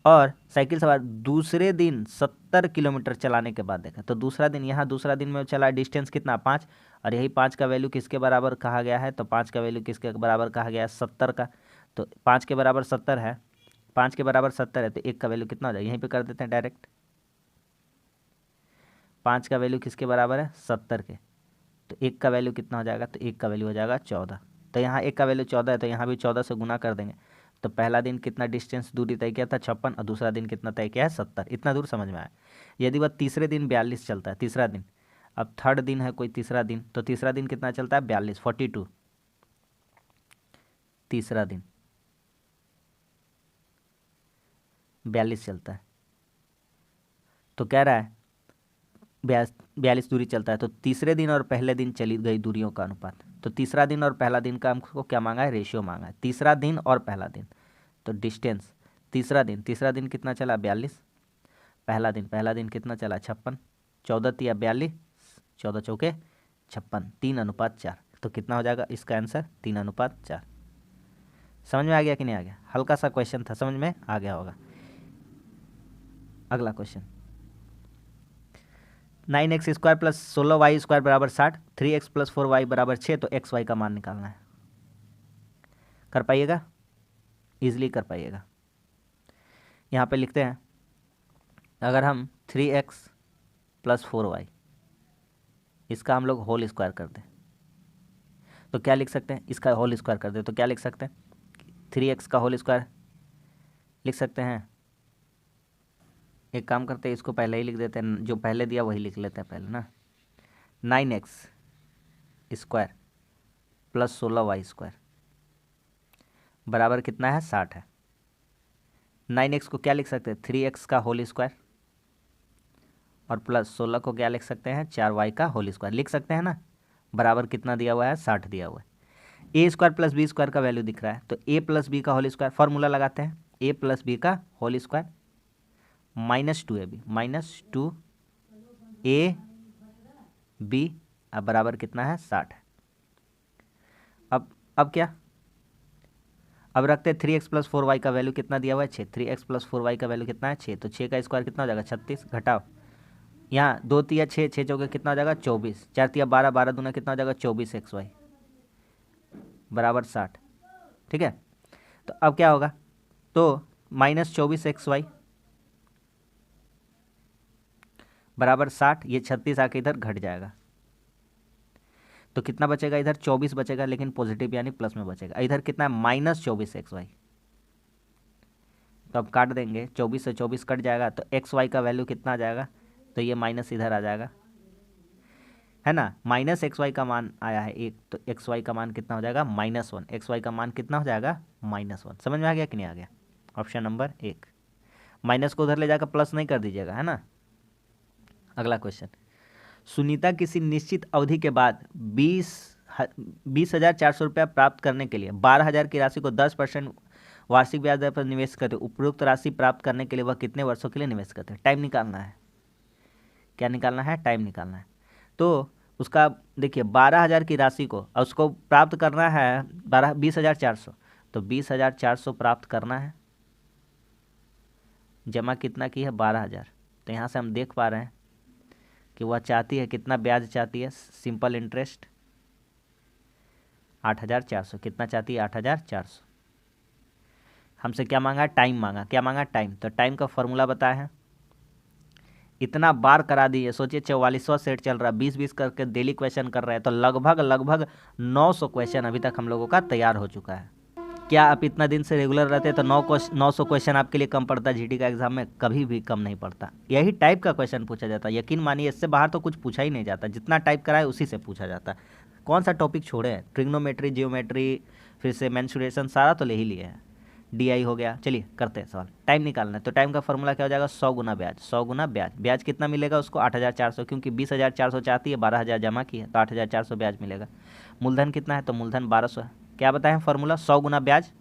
और साइकिल सवार दूसरे दिन 70 किलोमीटर चलाने के बाद देखा, तो दूसरा दिन यहाँ दूसरा दिन में चला डिस्टेंस कितना 5, और यही 5 का वैल्यू किसके बराबर कहा गया है, तो 5 का वैल्यू किसके बराबर कहा गया है 70 का। तो 5 के बराबर 70 है, 5 के बराबर 70 है, तो 1 का वैल्यू कितना हो जाएगा, यहीं पे कर देते हैं डायरेक्ट। 5 का वैल्यू किसके बराबर है 70 के, तो 1 का वैल्यू कितना हो जाएगा, तो 1 का वैल्यू हो जाएगा 14। तो यहाँ 1 का वैल्यू 14 है, तो यहाँ भी 14 से गुना कर देंगे। तो पहला दिन कितना डिस्टेंस दूरी तय किया था 56, और दूसरा दिन कितना तय किया है 70। इतना दूर समझ में आया। यदि वह तीसरे दिन 42 चलता है, तीसरा दिन, अब थर्ड दिन है कोई तीसरा दिन, तो तीसरा दिन कितना चलता है 42, 42। तीसरा दिन 42 चलता है, तो कह रहा है 42 दूरी चलता है, तो तीसरे दिन और पहले दिन चली गई दूरियों का अनुपात। तो तीसरा दिन और पहला दिन का हमको क्या मांगा है, रेशियो मांगा है। तीसरा दिन और पहला दिन, तो डिस्टेंस तीसरा दिन कितना चला 42, पहला दिन कितना चला 56, 14 तिया 42, 14 चौके 56, 3:4। तो कितना हो जाएगा इसका आंसर 3:4। समझ में आ गया कि नहीं आ गया, हल्का सा क्वेश्चन था, समझ में आ गया होगा। अगला क्वेश्चन, 9x² प्लस 16y² बराबर 60, 3x प्लस 4y बराबर 6, तो xy का मान निकालना है। कर पाइएगा, इजीली कर पाइएगा। यहाँ पे लिखते हैं, अगर हम 3x प्लस 4y इसका हम लोग होल स्क्वायर कर दें तो क्या लिख सकते हैं, इसका होल स्क्वायर कर दें तो क्या लिख सकते हैं, 3x का होल स्क्वायर लिख सकते हैं। एक काम करते हैं, इसको पहले ही लिख देते हैं, जो पहले दिया वही लिख लेते हैं पहले ना। 9x² प्लस 16y² बराबर कितना है 60 है। 9x को क्या लिख सकते हैं 3x का होल स्क्वायर, और प्लस 16 को क्या लिख सकते हैं 4y का होल स्क्वायर लिख सकते हैं ना। बराबर कितना दिया हुआ है 60 दिया हुआ है। a² प्लस b² का वैल्यू दिख रहा है, तो a प्लस बी का होल स्क्वायर, फॉर्मूला लगाते हैं, a प्लस बी का होल स्क्वायर -2ab -2ab, अब बराबर कितना है 60 है। अब क्या, अब रखते हैं 3x प्लस 4y का वैल्यू कितना दिया हुआ है 6, 3x प्लस 4y का वैल्यू कितना है 6, तो 6 का स्क्वायर कितना हो जाएगा 36, घटाओ यहाँ 2 तिया 6, 6 चौके कितना हो जाएगा 24, 4 तिया 12, 12 दूना कितना हो जाएगा 24xy बराबर 60। ठीक है, तो अब क्या होगा, तो -24xy बराबर 60, ये 36 आके इधर घट जाएगा, तो कितना बचेगा इधर 24 बचेगा, लेकिन पॉजिटिव यानी प्लस में बचेगा। इधर कितना है -24xy, तो अब काट देंगे, 24 से 24 कट जाएगा, तो xy का वैल्यू कितना आ जाएगा, तो ये माइनस इधर आ जाएगा, है ना। -xy का मान आया है 1, तो xy का मान कितना हो जाएगा -1, xy का मान कितना हो जाएगा -1। समझ में आ गया कि नहीं आ गया, ऑप्शन नंबर 1। माइनस को उधर ले जाकर प्लस नहीं कर दीजिएगा, है ना। अगला क्वेश्चन, सुनीता किसी निश्चित अवधि के बाद 20,400 रुपया प्राप्त करने के लिए 12,000 की राशि को 10% वार्षिक ब्याज दर पर निवेश करते, उपरोक्त राशि प्राप्त करने के लिए वह कितने वर्षों के लिए निवेश करते हैं। टाइम निकालना है, क्या निकालना है, टाइम निकालना है। तो उसका देखिए 12,000 की राशि को, और उसको प्राप्त करना है 20,400, तो 20,400 प्राप्त करना है, जमा कितना की है 12,000। तो यहाँ से हम देख पा रहे हैं कि वह चाहती है कितना ब्याज चाहती है, सिंपल इंटरेस्ट 8,400, कितना चाहती है 8,400। हमसे क्या मांगा, टाइम मांगा, क्या मांगा टाइम, तो टाइम का फॉर्मूला बताया है, इतना बार करा दिए, सोचिए 44वां सेट चल रहा है, 20-20 करके डेली क्वेश्चन कर रहे हैं, तो लगभग 900 क्वेश्चन अभी तक हम लोगों का तैयार हो चुका है। क्या आप इतना दिन से रेगुलर रहते तो 900 क्वेश्चन आपके लिए कम पड़ता, जीडी का एग्जाम में कभी भी कम नहीं पड़ता। यही टाइप का क्वेश्चन पूछा जाता है, यकीन मानिए इससे बाहर तो कुछ पूछा ही नहीं जाता, जितना टाइप करा है उसी से पूछा जाता है। कौन सा टॉपिक छोड़े हैं, ट्रिग्नोमेट्री, जियोमेट्री, फिर से मेंसुरेशन, सारा तो ले ही लिए हैं, DI हो गया। चलिए करते हैं सवाल, टाइम निकालना है, तो टाइम का फॉर्मूला क्या हो जाएगा 100 गुना ब्याज, 100 गुना ब्याज। ब्याज कितना मिलेगा उसको 8,400, क्योंकि 20,400 चाहती है, 12,000 जमा की है, तो 8,400 ब्याज मिलेगा। मूलधन कितना है, तो मूलधन 1200 है। क्या बताएं फॉर्मूला, 100 गुना ब्याज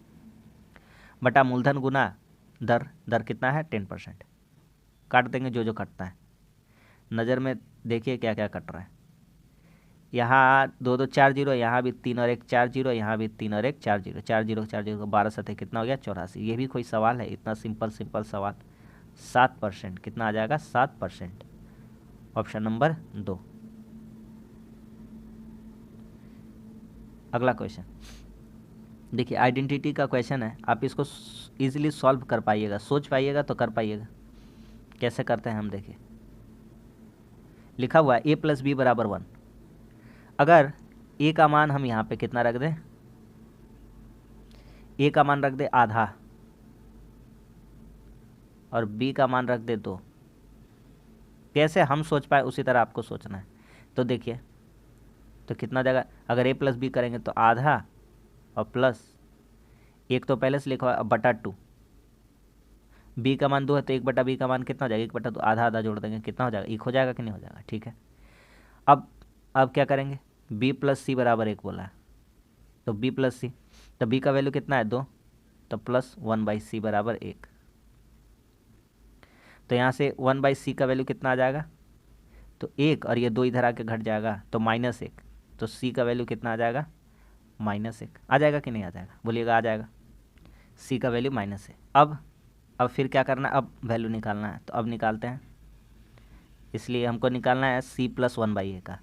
बटा मूलधन गुना दर, दर कितना है 10%। काट देंगे जो जो कटता है। नज़र में देखिए क्या क्या कट रहा है। यहाँ 2 2 4 जीरो, यहाँ भी 3 और 1 4 जीरो, यहाँ भी 3 और 1 4 जीरो, 4 जीरो 4 जीरो को 12 सतह कितना हो गया 84। ये भी कोई सवाल है? इतना सिंपल सिंपल सवाल। 7%, कितना आ जाएगा 7%। Option number 2। अगला क्वेश्चन देखिए, आइडेंटिटी का क्वेश्चन है। आप इसको इजीली सॉल्व कर पाइएगा, सोच पाइएगा तो कर पाइएगा। कैसे करते हैं हम देखिए। लिखा हुआ है a + b = 1। अगर a का मान हम यहाँ पे कितना रख दें, a का मान रख दे आधा और b का मान रख दे 2। कैसे हम सोच पाए उसी तरह आपको सोचना है। तो देखिए, तो कितना जाएगा, अगर a + b करेंगे तो आधा और प्लस 1 तो पहले से लिखा हुआ अब बटा 2। b का मान 2 है तो 1/b का मान कितना हो जाएगा 1/2, आधा आधा जोड़ देंगे कितना हो जाएगा 1 हो जाएगा कि नहीं हो जाएगा। ठीक है, अब क्या करेंगे, b + c = 1 बोला है तो b + c, तो b का वैल्यू कितना है 2, तो +1/c = 1। तो यहाँ से 1/c का वैल्यू कितना आ जाएगा, तो 1 और ये 2 इधर आके घट जाएगा तो -1, तो c का वैल्यू कितना आ जाएगा -1। आ जाएगा कि नहीं आ जाएगा, बोलिएगा आ जाएगा। c का वैल्यू -1। अब फिर क्या करना है, अब वैल्यू निकालना है। तो अब निकालते हैं, इसलिए हमको निकालना है c + 1/a का।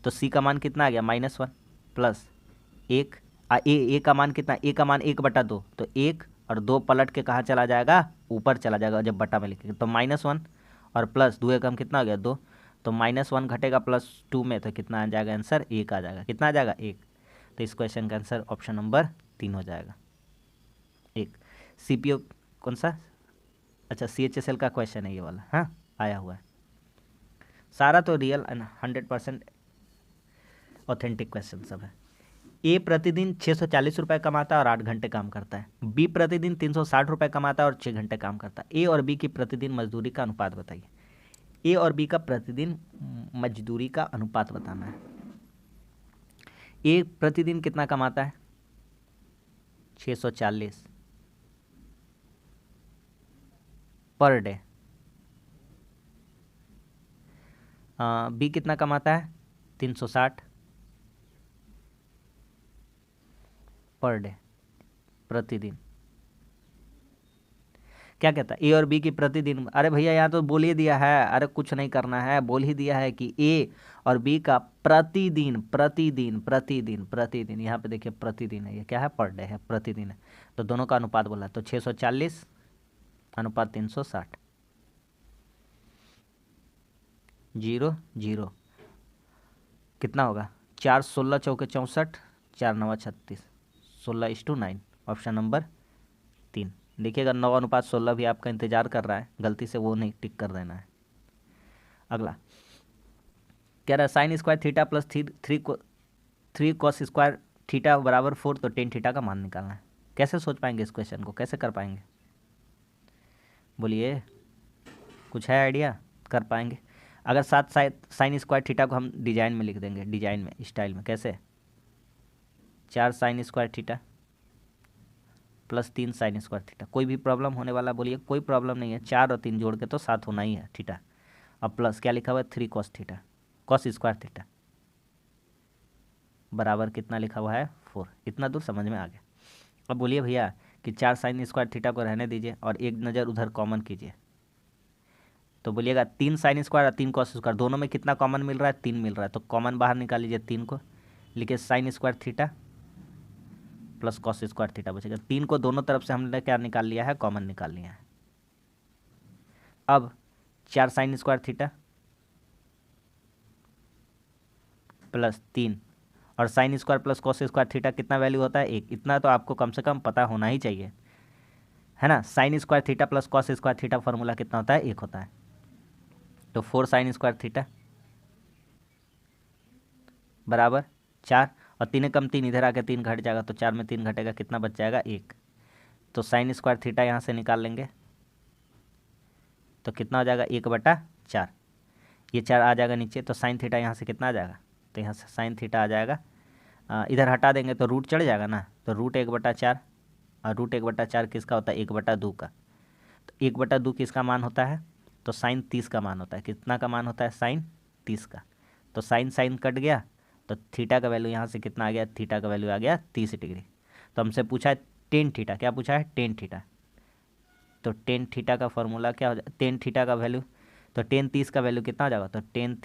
तो c का मान कितना आ गया -1 प्लस 1, a का मान कितना, a का मान 1/2, तो 1 और 2 पलट के कहाँ चला जाएगा, ऊपर चला जाएगा जब बटा में लिखेंगे। तो -1 और प्लस 2 का हम कितना आ गया 2, तो -1 घटेगा +2 में, तो कितना आ जाएगा आंसर 1 आ जाएगा। कितना आ जाएगा 1। तो इस क्वेश्चन का आंसर ऑप्शन नंबर 3 हो जाएगा 1। CPO कौन सा, अच्छा CHSL का क्वेश्चन है ये वाला, हाँ आया हुआ है। सारा तो रियल 100% ऑथेंटिक क्वेश्चन सब है। ए प्रतिदिन 640 रुपये कमाता है और 8 घंटे काम करता है। बी प्रतिदिन 360 रुपये कमाता है और 6 घंटे काम करता है। ए और बी की प्रतिदिन मजदूरी का अनुपात बताइए। ए और बी का प्रतिदिन मजदूरी का अनुपात बताना है। ए प्रतिदिन कितना कमाता है 640 पर डे। बी कितना कमाता है 360 पर डे, प्रतिदिन। क्या कहता है ए और बी की प्रतिदिन, अरे भैया यहाँ तो बोल ही दिया है, अरे कुछ नहीं करना है, बोल ही दिया है कि ए और बी का प्रतिदिन प्रतिदिन प्रतिदिन प्रतिदिन, यहाँ पे देखिए प्रतिदिन है, ये क्या है पर डे है, प्रतिदिन है। तो दोनों का अनुपात बोला, तो 640 अनुपात 360, 0 0 कितना होगा 4 16 चौके 64, 4 9 36, 16:9। Option number 3। देखिएगा 9:16 भी आपका इंतजार कर रहा है, गलती से वो नहीं टिक कर देना है। अगला कह रहा है sin² theta plus 3 cos² theta = 4, तो tan थीटा का मान निकालना है। कैसे सोच पाएंगे इस क्वेश्चन को, कैसे कर पाएंगे, बोलिए कुछ है आइडिया, कर पाएंगे। अगर 7 sin² थीटा को हम डिजाइन में लिख देंगे, डिजाइन में स्टाइल में, कैसे 4 sin² theta plus 3 sin² theta, कोई भी प्रॉब्लम होने वाला, बोलिए कोई प्रॉब्लम नहीं है। 4 और 3 जोड़ के तो 7 होना ही है थीटा। अब प्लस क्या लिखा हुआ है 3 cos थीटा, cos² थीटा बराबर कितना लिखा हुआ है 4। इतना दूर समझ में आ गया। अब बोलिए भैया कि 4 sin² थीटा को रहने दीजिए और एक नज़र उधर कॉमन कीजिए। तो बोलिएगा 3 sin² और 3 cos², दोनों में कितना कॉमन मिल रहा है 3 मिल रहा है, तो कॉमन बाहर निकाल लीजिए 3 को, लिखिए sin² theta plus cos² theta बचेगा। 3 को दोनों तरफ से हमने क्या निकाल लिया है, कॉमन निकाल लिया है। अब 4 sin² थीटा प्लस 3 और sin² प्लस cos² थीटा कितना वैल्यू होता है 1। इतना तो आपको कम से कम पता होना ही चाहिए, है ना। sin² theta plus cos² theta formula कितना होता है 1 होता है। तो 4 sin² थीटा बराबर 4 और 3 कम 3 इधर आके 3 घट जाएगा, तो 4 में 3 घटेगा, कितना बच जाएगा 1। तो sin² थीटा यहाँ से निकाल लेंगे तो कितना हो जाएगा 1/4, ये 4 आ जाएगा नीचे, तो sin थीटा यहाँ से कितना आ जाएगा, तो यहाँ से sin थीटा आ जाएगा, इधर हटा देंगे तो रूट चढ़ जाएगा ना, तो √1/4 और √1/4 किसका होता है 1/2 का, तो 1/2 किसका मान होता है? तो साइन 30 का मान होता है। कितना का मान होता है? साइन 30 का। तो साइन साइन कट गया, तो थीटा का वैल्यू यहाँ से कितना आ गया? थीटा का वैल्यू आ गया 30 डिग्री। तो हमसे पूछा है टेन थीटा, क्या पूछा है? Tan theta. तो टेन थीटा का फॉर्मूला क्या हो जाए? टेन थीटा का वैल्यू, तो टेन 30 का वैल्यू कितना हो जाएगा? तो टेन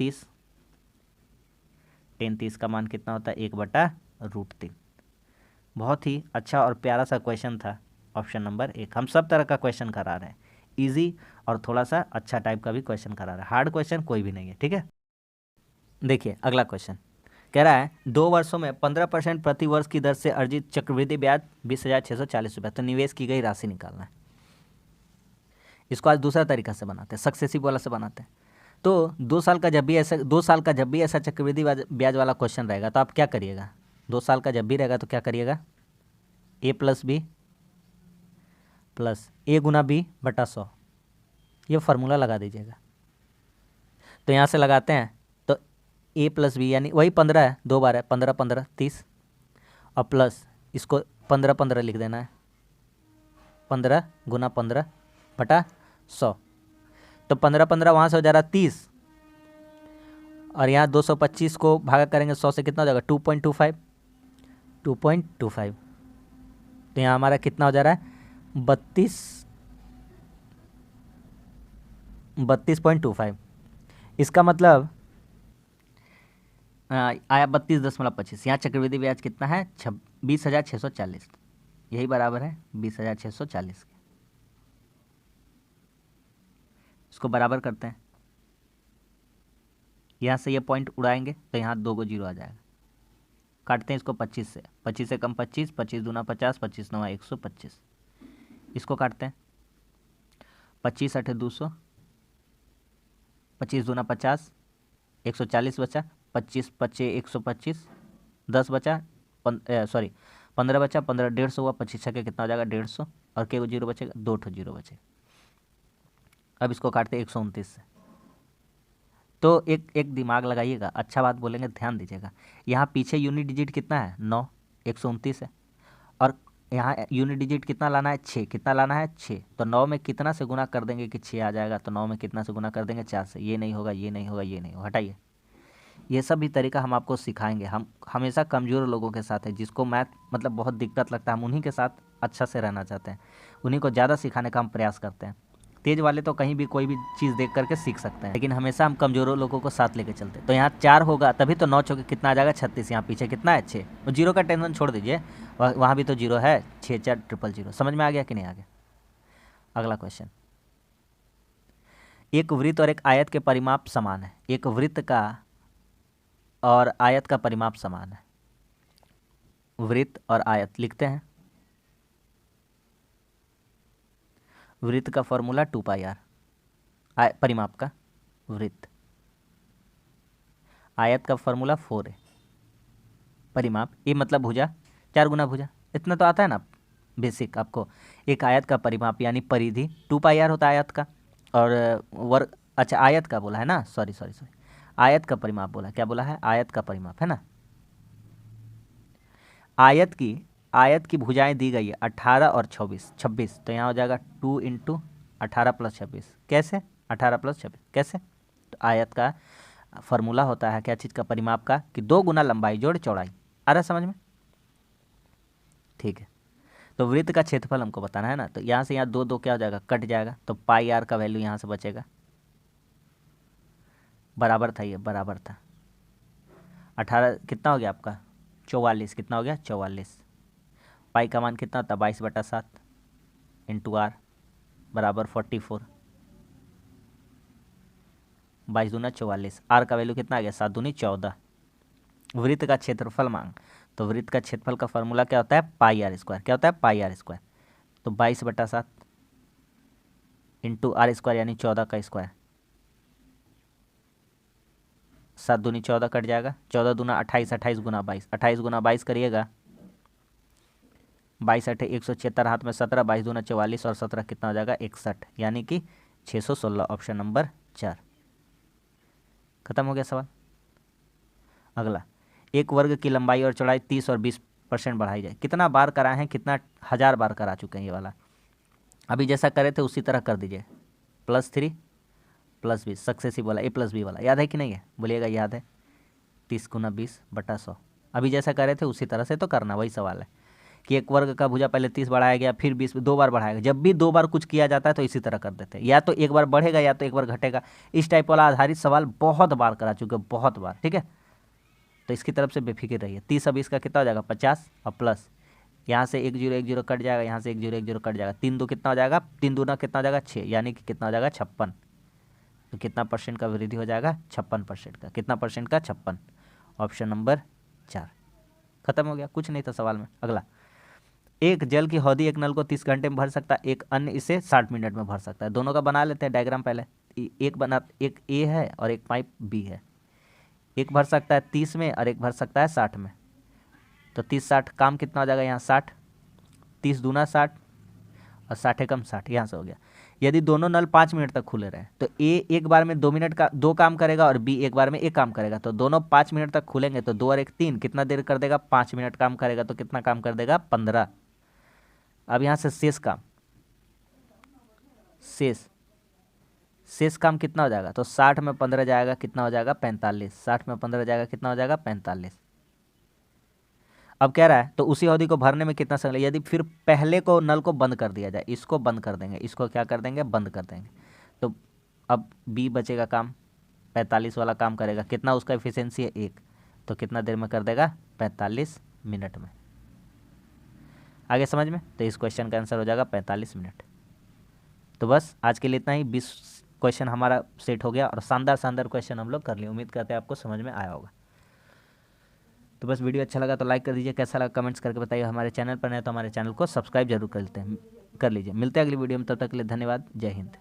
30 का मान कितना होता है? 1/√3। बहुत ही अच्छा और प्यारा सा क्वेश्चन था ऑप्शन नंबर 1। हम सब तरह का क्वेश्चन करा रहे हैं, इजी और थोड़ा सा अच्छा टाइप का भी क्वेश्चन करा रहे हैं, हार्ड क्वेश्चन कोई भी नहीं है। ठीक है, देखिए अगला क्वेश्चन कह रहा है 2 वर्षों में 15% प्रति वर्ष की दर से अर्जित चक्रवृद्धि ब्याज 20,640 रुपये। तो निवेश की गई राशि निकालना है। इसको आज दूसरा तरीका से बनाते हैं, सक्सेसिव वाला से बनाते हैं। तो 2 साल का जब भी ऐसा चक्रवृद्धि ब्याज वाला क्वेश्चन रहेगा तो आप क्या करिएगा? 2 साल का जब भी रहेगा तो क्या करिएगा? a + b + a × b/100, ये फार्मूला लगा दीजिएगा। तो यहाँ से लगाते हैं तो a + b यानी वही 15 है, 2 बार है, 15 15 30, और प्लस इसको 15 15 लिख देना है, 15 × 15/100। तो 15 15 वहाँ से हो जा रहा 30, और यहाँ 225 को भागा करेंगे 100 से, कितना हो जाएगा? 2.25। तो यहाँ हमारा कितना हो जा रहा है? 32.25। इसका मतलब आया 32.25। यहाँ चक्रवृद्धि ब्याज कितना है? 20,640, यही बराबर है 20,640 के। इसको बराबर करते हैं, यहाँ से ये पॉइंट उड़ाएंगे तो यहाँ 2 को 0 आ जाएगा। काटते हैं इसको 25 से, 25 से कम 25, 25 दूना 50, 25 9 125। इसको काटते हैं 25 8 200, 25 दूना 50, 140 बचा, 25 25 125, 10 बचा, 15 बचा, 15 150 हुआ, 25 छक्के कितना हो जाएगा? 150, और के 0 बचेगा? 2 ठो 0 बचेगा। अब इसको काटते हैं 129 से। तो एक दिमाग लगाइएगा, अच्छा बात बोलेंगे, ध्यान दीजिएगा। यहाँ पीछे यूनिट डिजिट कितना है? 9, 129 है, और यहाँ यूनिट डिजिट कितना लाना है? 6। कितना लाना है? 6। तो 9 में कितना से गुना कर देंगे कि 6 आ जाएगा? तो 9 में कितना से गुना कर देंगे? 4 से। ये नहीं होगा, ये नहीं होगा, ये नहीं होगा, हटाइए। ये सब भी तरीका हम आपको सिखाएंगे। हम हमेशा कमज़ोर लोगों के साथ है, जिसको मैथ मतलब बहुत दिक्कत लगता है, हम उन्हीं के साथ अच्छा से रहना चाहते हैं, उन्हीं को ज़्यादा सिखाने का हम प्रयास करते हैं। तेज वाले तो कहीं भी कोई भी चीज़ देख करके सीख सकते हैं, लेकिन हमेशा हम कमज़ोरों लोगों को साथ लेके चलते हैं। तो यहाँ 4 होगा तभी तो 9 चौके कितना आ जाएगा? 36। यहाँ पीछे कितना है? 6। और 0 का टेंशन छोड़ दीजिए, वहाँ भी तो 0 है। 6 4 000। समझ में आ गया कि नहीं आ गया? अगला क्वेश्चन, एक वृत्त और एक आयत के परिमाप समान है। एक वृत्त का और आयत का परिमाप समान है। वृत्त और आयत लिखते हैं। वृत्त का फॉर्मूला 2πr, परिमाप का वृत्त। आयत का फॉर्मूला 4a, परिमाप। ये मतलब भुजा, 4 गुना भुजा, इतना तो आता है ना बेसिक आपको। एक आयत का परिमाप यानी परिधि 2πr होता है आयत का, और वर्ग, अच्छा आयत का बोला है ना, सॉरी, आयत का परिमाप बोला, क्या बोला है? आयत का परिमाप है ना। आयत की भुजाएं दी गई है 18 और 26। तो यहाँ हो जाएगा 2 × 18 + 26। कैसे? 18 + 26 कैसे? तो आयत का फॉर्मूला होता है क्या चीज़ का? परिमाप का, कि 2 गुना लंबाई जोड़ चौड़ाई। आ रहा समझ में? ठीक है। तो वृत्त का क्षेत्रफल हमको बताना है ना, तो यहाँ से यहाँ 2 2 क्या हो जाएगा? कट जाएगा। तो πr का वैल्यू यहाँ से बचेगा, बराबर था, ये बराबर था। 18 कितना हो गया आपका? 44। कितना हो गया? 44। पाई का मान कितना होता है? 22/7 × r बराबर 44। 22 दूना 44। आर का वैल्यू कितना आ गया? 7 दूनी 14। वृत्त का क्षेत्रफल मांग, तो वृत्त का क्षेत्रफल का फॉर्मूला क्या होता है? πr²। क्या होता है? πr²। तो 22/7 × r² यानी 14 का स्क्वायर। 7 दूनी 14 कट जाएगा, 14 दूना 28, 28 गुना 22, 28 गुना 22 करिएगा, 22 8 176, हाथ में 17, 22 दूना 44, और 17 कितना हो जाएगा? 61, यानी कि 616। ऑप्शन नंबर 4 खत्म हो गया सवाल। अगला, एक वर्ग की लंबाई और चौड़ाई 30 और 20% बढ़ाई जाए। कितना बार कराए हैं? कितना 1000 बार करा चुके हैं ये वाला। अभी जैसा करे थे उसी तरह कर दीजिए। +3 +20 सक्सेसिव वाला A+B वाला याद है कि नहीं है, बोलिएगा याद है। 30 × 20/100 अभी जैसा करे थे उसी तरह से तो करना, वही सवाल है कि एक वर्ग का भुजा पहले 30 बढ़ाया गया फिर 20 दो बार बढ़ाएगा। जब भी दो बार कुछ किया जाता है तो इसी तरह कर देते हैं, या तो एक बार बढ़ेगा या तो एक बार घटेगा। इस टाइप वाला आधारित सवाल बहुत बार करा चुके, बहुत बार, ठीक है। तो इसकी तरफ से बेफिक्र रहिए। 30 अब इसका कितना हो जाएगा 50 और प्लस यहाँ से 1 0 1 0 कट जाएगा, यहाँ से 1 0 1 0 कट जाएगा। 3 2 कितना हो जाएगा, 3 दूना कितना हो जाएगा 6, यानी कि कितना हो जाएगा 56। तो कितना % का वृद्धि हो जाएगा 56% का। कितना % का 56। ऑप्शन नंबर 4 खत्म हो गया, कुछ नहीं था सवाल में। अगला, एक जल की हौदी एक नल को 30 घंटे में भर सकता है, एक अन्य इसे 60 मिनट में भर सकता है। दोनों का बना लेते हैं डायग्राम पहले। एक ए है और एक पाइप बी है। एक भर सकता है 30 में और एक भर सकता है 60 में। तो 30 60 काम कितना हो जाएगा यहाँ 60, 30 दूना 60 और 60 कम 60, यहाँ से हो गया। यदि दोनों नल 5 मिनट तक खुले रहे तो ए एक बार में 2 मिनट का 2 काम करेगा और बी एक बार में 1 काम करेगा। तो दोनों 5 मिनट तक खुलेंगे तो 2 और 1 3, कितना देर कर देगा 5 मिनट काम करेगा। तो कितना काम कर देगा 15। अब यहाँ से शेष काम, शेष काम कितना हो जाएगा, तो 60 में 15 जाएगा, कितना हो जाएगा 45। 60 में 15 जाएगा, कितना हो जाएगा 45। अब कह रहा है तो उसी अवधि को भरने में कितना समय, यदि फिर पहले को नल को बंद कर दिया जाए, इसको बंद कर देंगे, इसको क्या कर देंगे बंद कर देंगे। तो अब बी बचेगा काम 45 वाला काम करेगा, कितना उसका एफिशिएंसी है 1, तो कितना देर में कर देगा 45 मिनट में। आगे समझ में, तो इस क्वेश्चन का आंसर हो जाएगा 45 मिनट। तो बस आज के लिए इतना ही। 20 क्वेश्चन हमारा सेट हो गया और शानदार क्वेश्चन हम लोग कर लिए। उम्मीद करते हैं आपको समझ में आया होगा। तो बस वीडियो अच्छा लगा तो लाइक कर दीजिए, कैसा लगा कमेंट्स करके बताइए। हमारे चैनल पर नहीं तो हमारे चैनल को सब्सक्राइब जरूर कर लीजिए। मिलते हैं अगली वीडियो में, तब तक के लिए धन्यवाद। जय हिंद।